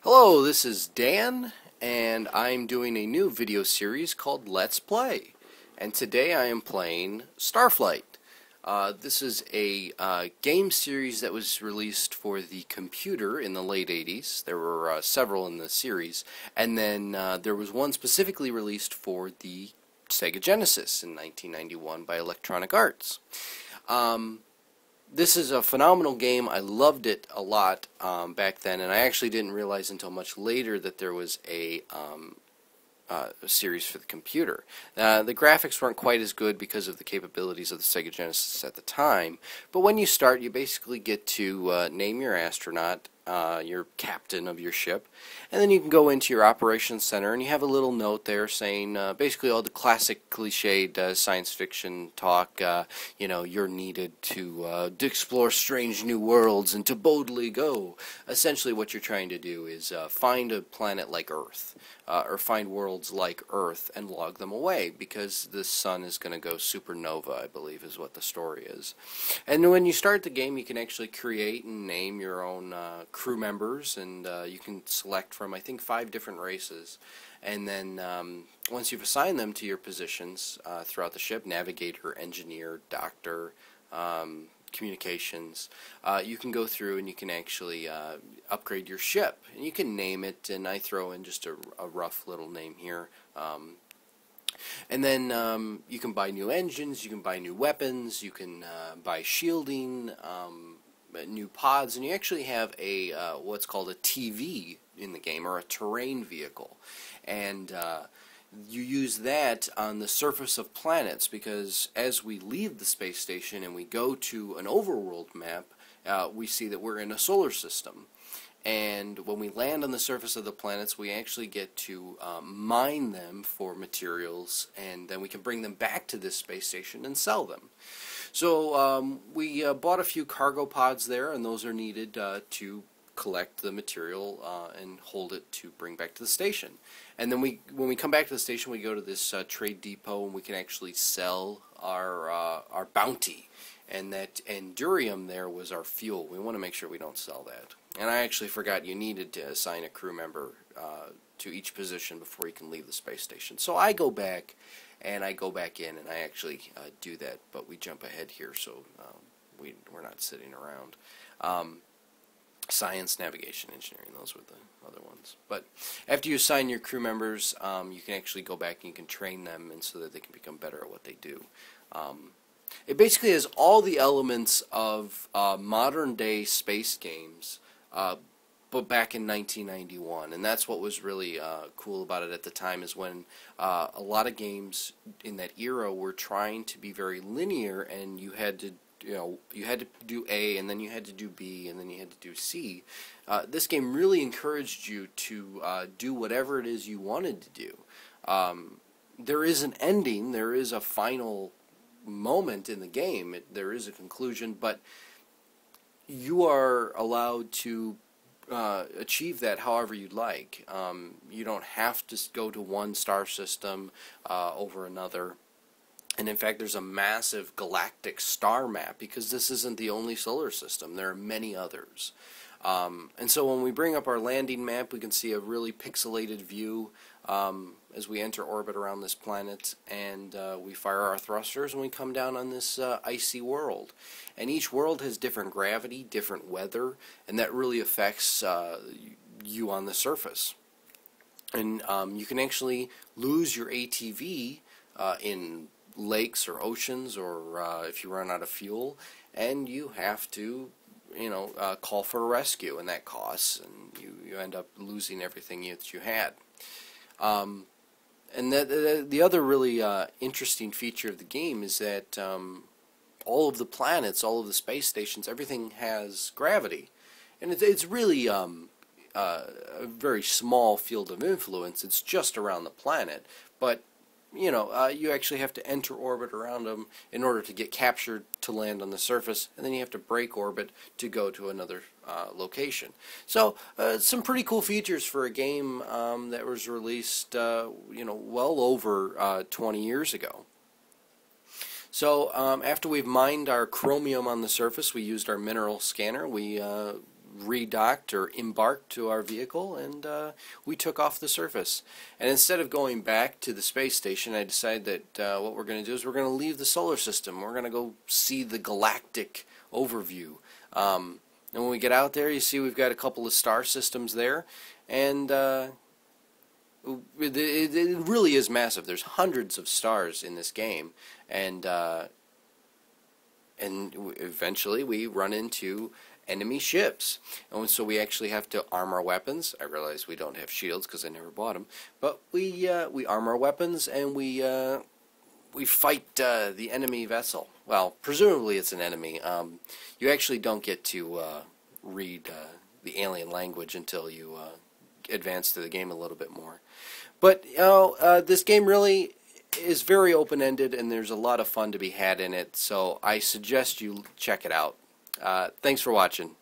Hello, this is Dan, and I'm doing a new video series called Let's Play. And today I am playing Starflight. This is a game series that was released for the computer in the late 80s. There were several in the series. And then there was one specifically released for the Sega Genesis in 1991 by Electronic Arts. This is a phenomenal game. I loved it a lot back then, and I actually didn't realize until much later that there was a series for the computer. The graphics weren't quite as good because of the capabilities of the Sega Genesis at the time, but when you start, you basically get to name your astronaut, your captain of your ship, and then you can go into your operations center, and you have a little note there saying basically all the classic cliched science fiction talk. You're needed to explore strange new worlds and to boldly go. Essentially what you're trying to do is find a planet like Earth, or find worlds like Earth and log them away, because the sun is going to go supernova, I believe is what the story is. And when you start the game, you can actually create and name your own crew members, and you can select from, I think, 5 different races. And then once you've assigned them to your positions throughout the ship, navigator, engineer, doctor, communications, you can go through and you can actually upgrade your ship, and you can name it, and I throw in just a rough little name here. And then you can buy new engines, you can buy new weapons, you can buy shielding, new pods, and you actually have a what's called a TV in the game, or a terrain vehicle, and you use that on the surface of planets, because as we leave the space station and we go to an overworld map, we see that we're in a solar system. And when we land on the surface of the planets, we actually get to mine them for materials, and then we can bring them back to this space station and sell them. So we bought a few cargo pods there, and those are needed to collect the material and hold it to bring back to the station. And then when we come back to the station, we go to this trade depot, and we can actually sell our bounty. And that endurium there was our fuel. We want to make sure we don't sell that. And I actually forgot you needed to assign a crew member to each position before you can leave the space station. So I go back, and I go back in, and I actually do that. But we jump ahead here, so we're not sitting around. Science, navigation, engineering, those were the other ones. But after you assign your crew members, you can actually go back and you can train them, and so that they can become better at what they do. It basically has all the elements of modern-day space games, but back in 1991, and that's what was really cool about it at the time, is when a lot of games in that era were trying to be very linear, and you had to do A, and then you had to do B, and then you had to do C. This game really encouraged you to do whatever it is you wanted to do. There is an ending, there is a final moment in the game, there is a conclusion, but you are allowed to achieve that however you'd like. You don't have to go to one star system over another. And in fact, there's a massive galactic star map, because this isn't the only solar system. There are many others. And so when we bring up our landing map, we can see a really pixelated view as we enter orbit around this planet, and we fire our thrusters, and we come down on this icy world. And each world has different gravity, different weather, and that really affects you on the surface. And you can actually lose your ATV in lakes or oceans, or if you run out of fuel, and you have to call for a rescue, and that costs, and you end up losing everything that you had. And the other really interesting feature of the game is that all of the planets, all of the space stations, everything has gravity, and it's really a very small field of influence. It's just around the planet, but you actually have to enter orbit around them in order to get captured to land on the surface, and then you have to break orbit to go to another location. So some pretty cool features for a game that was released well over 20 years ago. So after we've mined our chromium on the surface, we used our mineral scanner. We redocked or embarked to our vehicle, and we took off the surface. And instead of going back to the space station, I decided that what we're going to do is we're going to leave the solar system. We're going to go see the galactic overview. And when we get out there, you see we've got a couple of star systems there, and it really is massive. There's hundreds of stars in this game, and eventually we run into enemy ships, and so we actually have to arm our weapons. I realize we don't have shields because I never bought them, but we arm our weapons and we fight the enemy vessel. Well, presumably it's an enemy. You actually don't get to read the alien language until you advance through the game a little bit more. But this game really is very open-ended, and there's a lot of fun to be had in it, so I suggest you check it out. Thanks for watching.